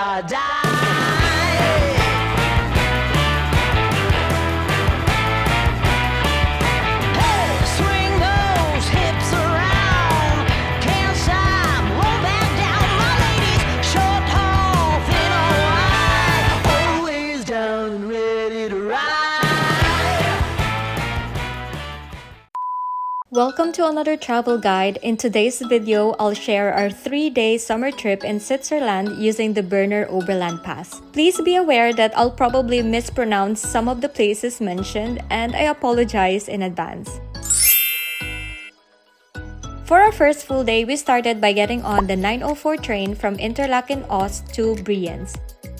or die. Welcome to another travel guide. In today's video, I'll share our 3-day summer trip in Switzerland using the Berner Oberland Pass. Please be aware that I'll probably mispronounce some of the places mentioned, and I apologize in advance. For our first full day, we started by getting on the 9:04 train from Interlaken Ost to Brienz.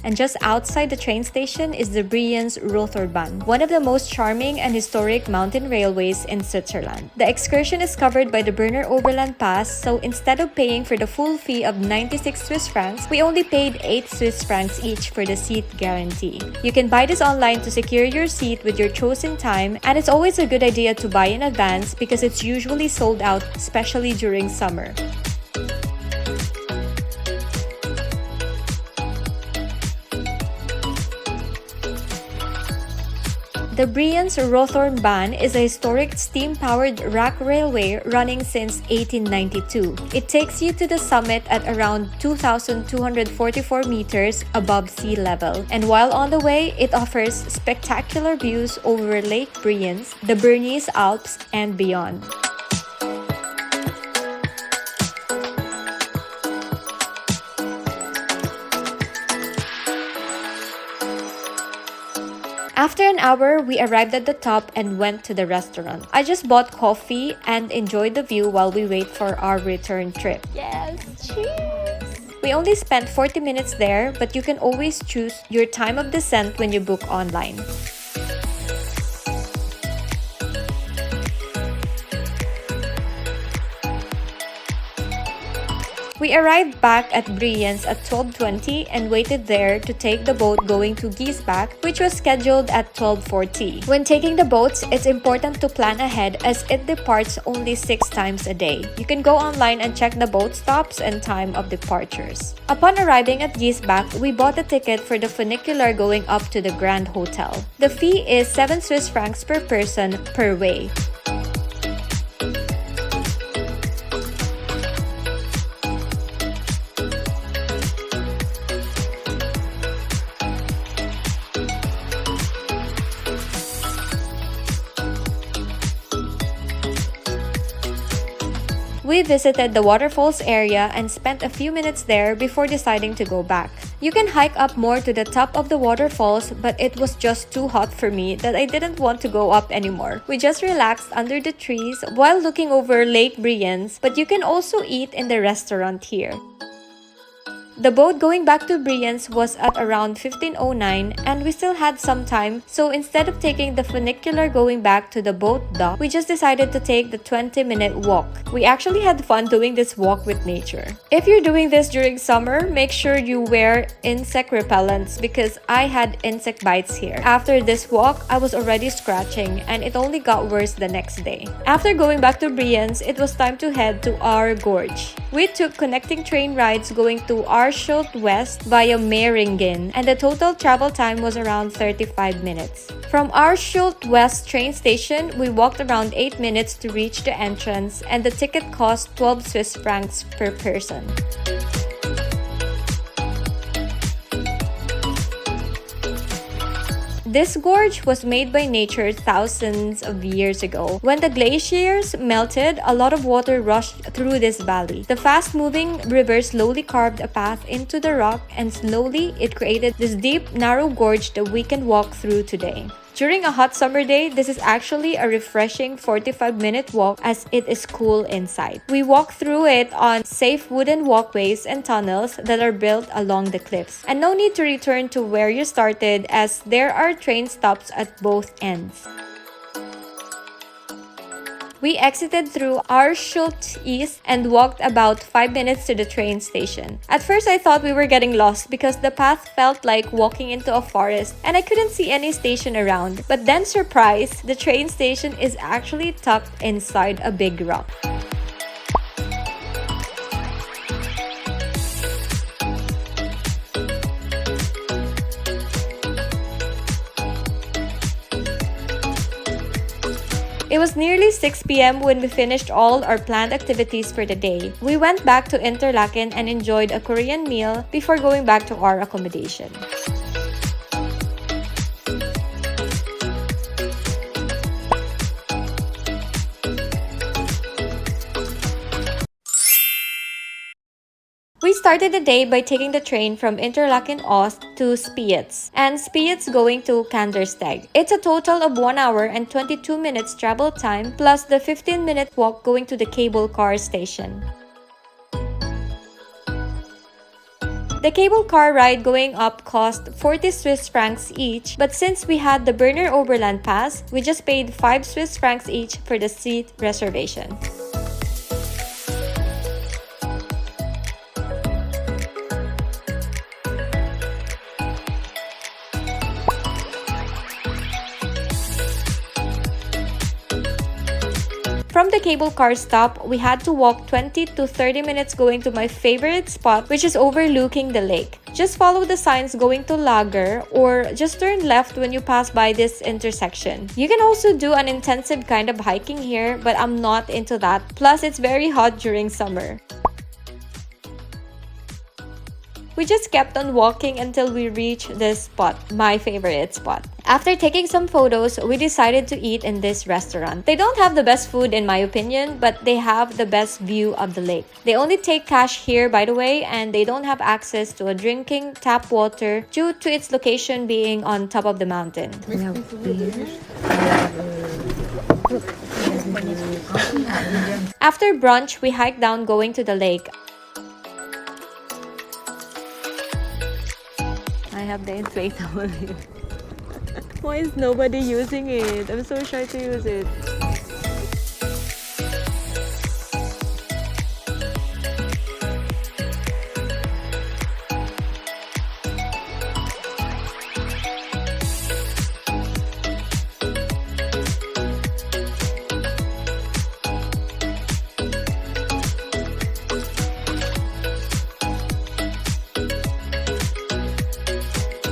And just outside the train station is the Brienz Rothorn Bahn, one of the most charming and historic mountain railways in Switzerland. The excursion is covered by the Berner Oberland Pass, so instead of paying for the full fee of 96 Swiss francs, we only paid 8 Swiss francs each for the seat guarantee. You can buy this online to secure your seat with your chosen time, and it's always a good idea to buy in advance because it's usually sold out, especially during summer. The Brienz Rothorn Bahn is a historic steam-powered rack railway running since 1892. It takes you to the summit at around 2,244 meters above sea level, and while on the way, it offers spectacular views over Lake Brienz, the Bernese Alps, and beyond. After an hour, we arrived at the top and went to the restaurant. I just bought coffee and enjoyed the view while we wait for our return trip. Yes, cheers! We only spent 40 minutes there, but you can always choose your time of descent when you book online. We arrived back at Brienz at 12:20 and waited there to take the boat going to Giessbach, which was scheduled at 12:40. When taking the boats, it's important to plan ahead as it departs only 6 times a day. You can go online and check the boat stops and time of departures. Upon arriving at Giessbach, we bought a ticket for the funicular going up to the Grand Hotel. The fee is 7 Swiss francs per person per way. We visited the waterfalls area and spent a few minutes there before deciding to go back. You can hike up more to the top of the waterfalls, but it was just too hot for me that I didn't want to go up anymore. We just relaxed under the trees while looking over Lake Brienz, but you can also eat in the restaurant here. The boat going back to Brienz was at around 15:09 and we still had some time, so instead of taking the funicular going back to the boat dock, we just decided to take the 20-minute walk. We actually had fun doing this walk with nature. If you're doing this during summer, make sure you wear insect repellents because I had insect bites here. After this walk, I was already scratching and it only got worse the next day. After going back to Brienz, it was time to head to Aare Gorge. We took connecting train rides going to Schilthorn West via Mürren, and the total travel time was around 35 minutes. From our Schilthorn West train station, we walked around 8 minutes to reach the entrance, and the ticket cost 12 Swiss francs per person. This gorge was made by nature thousands of years ago. When the glaciers melted, a lot of water rushed through this valley. The fast-moving river slowly carved a path into the rock, and slowly it created this deep, narrow gorge that we can walk through today. During a hot summer day, this is actually a refreshing 45-minute walk as it is cool inside. We walk through it on safe wooden walkways and tunnels that are built along the cliffs. And no need to return to where you started as there are train stops at both ends. We exited through Aare Gorge East and walked about 5 minutes to the train station. At first, I thought we were getting lost because the path felt like walking into a forest and I couldn't see any station around. But then, surprise, the train station is actually tucked inside a big rock. It was nearly 6 p.m. when we finished all our planned activities for the day. We went back to Interlaken and enjoyed a Korean meal before going back to our accommodation. We started the day by taking the train from Interlaken Ost to Spiez, and Spiez going to Pfingstegg. It's a total of 1 hour and 22 minutes travel time plus the 15-minute walk going to the cable car station. The cable car ride going up cost 40 Swiss francs each, but since we had the Berner Oberland Pass, we just paid 5 Swiss francs each for the seat reservation. From the cable car stop, we had to walk 20 to 30 minutes going to my favorite spot, which is overlooking the lake. Just follow the signs going to Lager or just turn left when you pass by this intersection. You can also do an intensive kind of hiking here, but I'm not into that. Plus, it's very hot during summer. We just kept on walking until we reached this spot, my favorite spot. After taking some photos, we decided to eat in this restaurant. They don't have the best food in my opinion, but they have the best view of the lake. They only take cash here, by the way, and they don't have access to a drinking tap water due to its location being on top of the mountain. We have beer. After brunch, we hiked down going to the lake. I have the inflatable here. Why is nobody using it? I'm so shy to use it.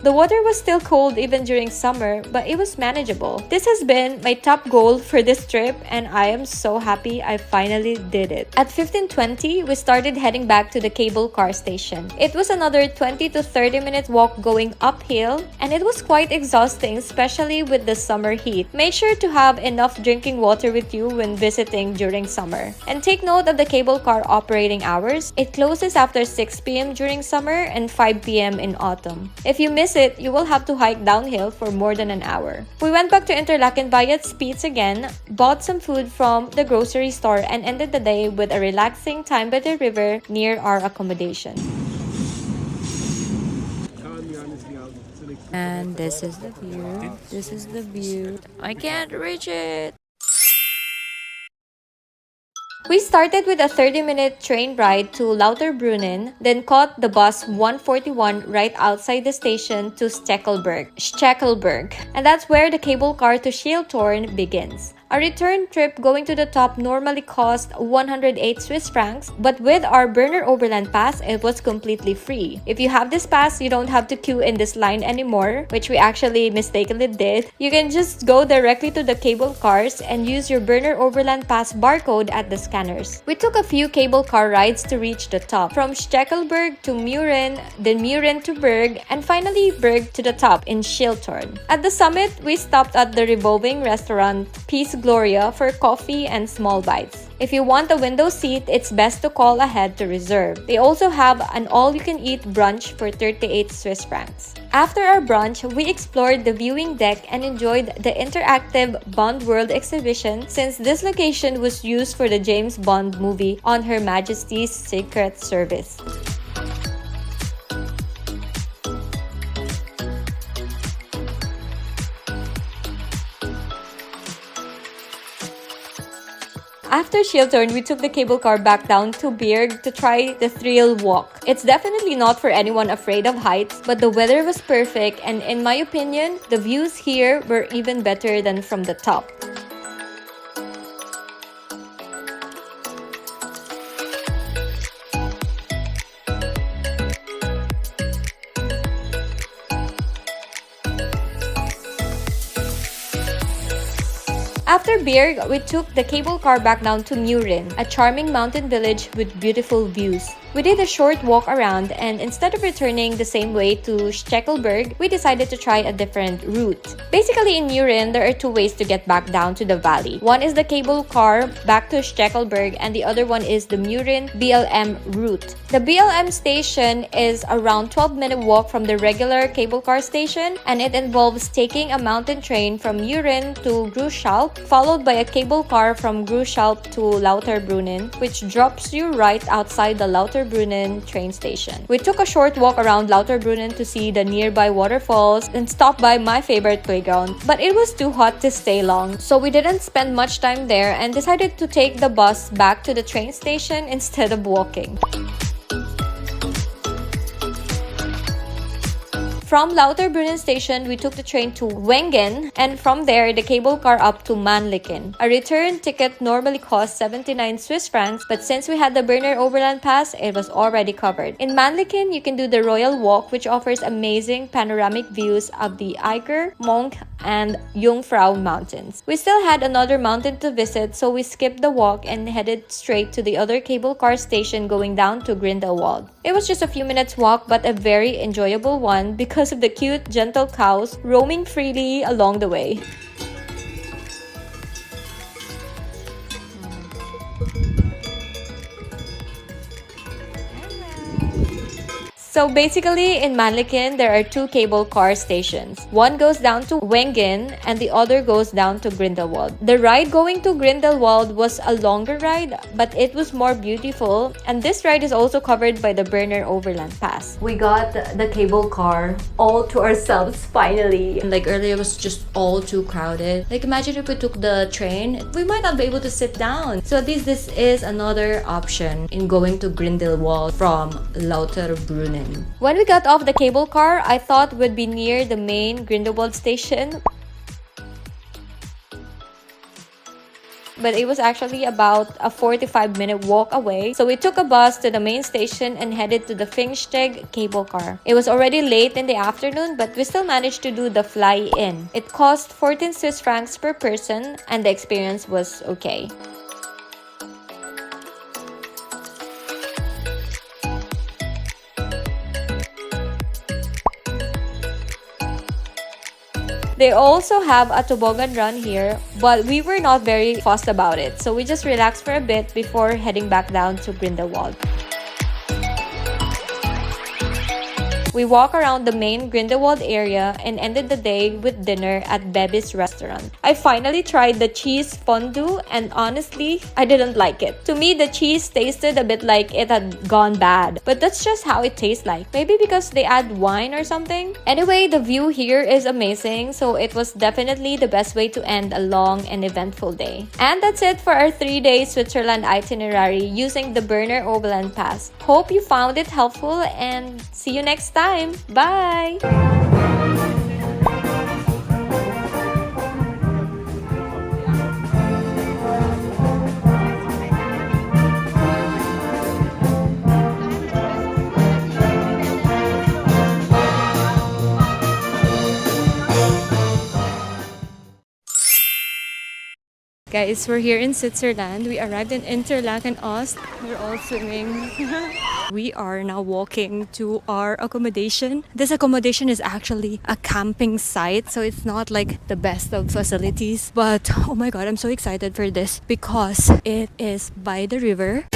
The water was still cold even during summer, but it was manageable. This has been my top goal for this trip, and I am so happy I finally did it. At 15:20, we started heading back to the cable car station. It was another 20 to 30 minute walk going uphill, and it was quite exhausting, especially with the summer heat. Make sure to have enough drinking water with you when visiting during summer. And take note of the cable car operating hours. It closes after 6 p.m. during summer and 5 p.m. in autumn. If you miss it, you will have to hike downhill for more than an hour. We went back to Interlaken via Spiez again, bought some food from the grocery store, and ended the day with a relaxing time by the river near our accommodation. And this is the view. This is the view. I can't reach it. We started with a 30-minute train ride to Lauterbrunnen, then caught the bus 141 right outside the station to Steckelberg. And that's where the cable car to Schilthorn begins. A return trip going to the top normally cost 108 Swiss francs, but with our Berner Oberland Pass, it was completely free. If you have this pass, you don't have to queue in this line anymore, which we actually mistakenly did. You can just go directly to the cable cars and use your Berner Oberland Pass barcode at the scanners. We took a few cable car rides to reach the top, from Steckelberg to Mürren, then Mürren to Berg, and finally Berg to the top in Schilthorn. At the summit, we stopped at the revolving restaurant Peace Gloria for coffee and small bites. If you want a window seat, it's best to call ahead to reserve. They also have an all-you-can-eat brunch for 38 Swiss francs. After our brunch, we explored the viewing deck and enjoyed the interactive Bond World exhibition, since this location was used for the James Bond movie On Her Majesty's Secret Service. After Schilthorn, we took the cable car back down to Birg to try the Thrill Walk. It's definitely not for anyone afraid of heights, but the weather was perfect, and in my opinion, the views here were even better than from the top. After Birg, we took the cable car back down to Mürren, a charming mountain village with beautiful views. We did a short walk around, and instead of returning the same way to Steckelberg, we decided to try a different route. Basically, in Mürren, there are two ways to get back down to the valley. One is the cable car back to Steckelberg, and the other one is the Mürren BLM route. The BLM station is around 12-minute walk from the regular cable car station, and it involves taking a mountain train from Mürren to Grushalp, followed by a cable car from Grushalp to Lauterbrunnen, which drops you right outside the Lauterbrunnen train station. We took a short walk around Lauterbrunnen to see the nearby waterfalls and stopped by my favorite playground, but it was too hot to stay long, so we didn't spend much time there and decided to take the bus back to the train station instead of walking. From Lauterbrunnen station, we took the train to Wengen, and from there, the cable car up to Männlichen. A return ticket normally costs 79 Swiss francs, but since we had the Berner Oberland Pass, it was already covered. In Männlichen, you can do the Royal Walk, which offers amazing panoramic views of the Eiger, Monk, and Jungfrau mountains. We still had another mountain to visit, so we skipped the walk and headed straight to the other cable car station going down to Grindelwald. It was just a few minutes walk, but a very enjoyable one because of the cute, gentle cows roaming freely along the way. So basically, in Männlichen, there are two cable car stations. One goes down to Wengen and the other goes down to Grindelwald. The ride going to Grindelwald was a longer ride, but it was more beautiful, and this ride is also covered by the Berner Oberland Pass. We got the cable car all to ourselves finally. Like earlier, it was just all too crowded. Like imagine if we took the train, we might not be able to sit down. So at least this is another option in going to Grindelwald from Lauterbrunnen. When we got off the cable car, I thought we'd be near the main Grindelwald station, but it was actually about a 45-minute walk away. So we took a bus to the main station and headed to the Pfingstegg cable car. It was already late in the afternoon, but we still managed to do the fly-in. It cost 14 Swiss francs per person, and the experience was okay. They also have a toboggan run here, but we were not very fussed about it, so we just relaxed for a bit before heading back down to Grindelwald. We walked around the main Grindelwald area and ended the day with dinner at Bebe's restaurant. I finally tried the cheese fondue, and honestly, I didn't like it. To me, the cheese tasted a bit like it had gone bad, but that's just how it tastes like. Maybe because they add wine or something? Anyway, the view here is amazing, so it was definitely the best way to end a long and eventful day. And that's it for our 3-day Switzerland itinerary using the Berner Oberland Pass. Hope you found it helpful, and see you next time. Bye! Guys, we're here in Switzerland. We arrived in Interlaken Ost. We're all swimming. We are now walking to our accommodation. This accommodation is actually a camping site, so it's not like the best of facilities. But oh my god, I'm so excited for this because it is by the river.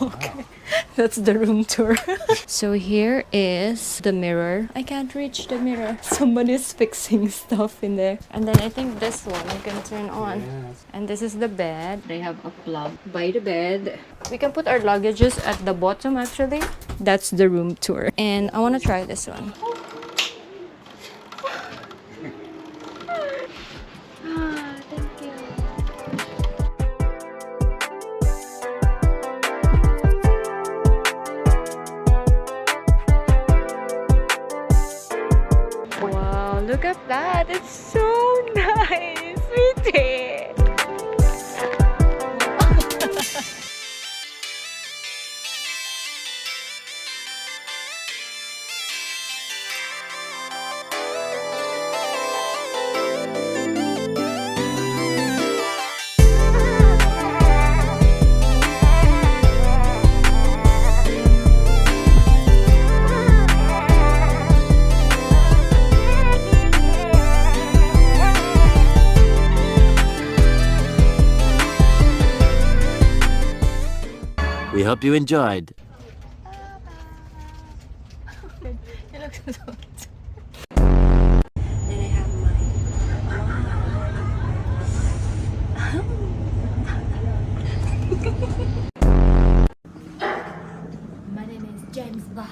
Okay, that's the room tour. So here is the mirror. I can't reach the mirror. Somebody's fixing stuff in there. And then I think this one you can turn on. Yes. And this is the bed. They have a plug by the bed. We can put our luggages at the bottom actually. That's the room tour. And I want to try this one. Look at that. It's so nice. Sweetie. We hope you enjoyed. You look so sweet. Then I have mine. My name is Giessbach.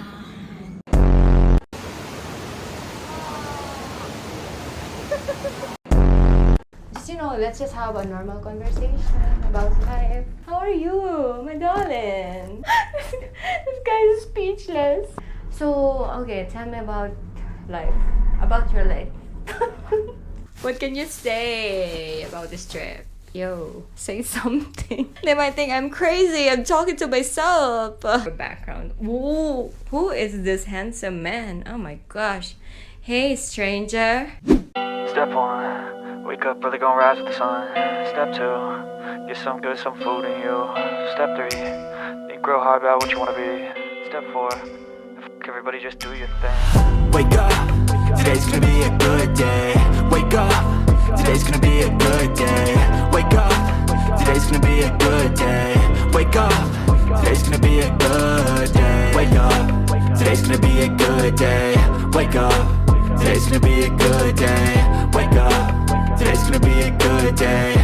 Just, let's just have a normal conversation about life. How are you, my darling? This guy is speechless. So, okay, tell me about life. About your life. What can you say about this trip? Yo, say something. They might think I'm crazy. I'm talking to myself. Background. Ooh, who is this handsome man? Oh my gosh. Hey, stranger. Step 1, wake up early, gonna rise with the sun. Step 2, get some good, some food in you. Step 3, think real hard about what you wanna be. Step 4, everybody just do your thing. Wake up, today's gonna be a good day. Wake up, today's gonna be a good day. Wake up, today's gonna be a good day. Wake up, today's gonna be a good day. Wake up, today's gonna be a good day. Wake up, today's gonna be a good day. Wake up, today's gonna be a good day.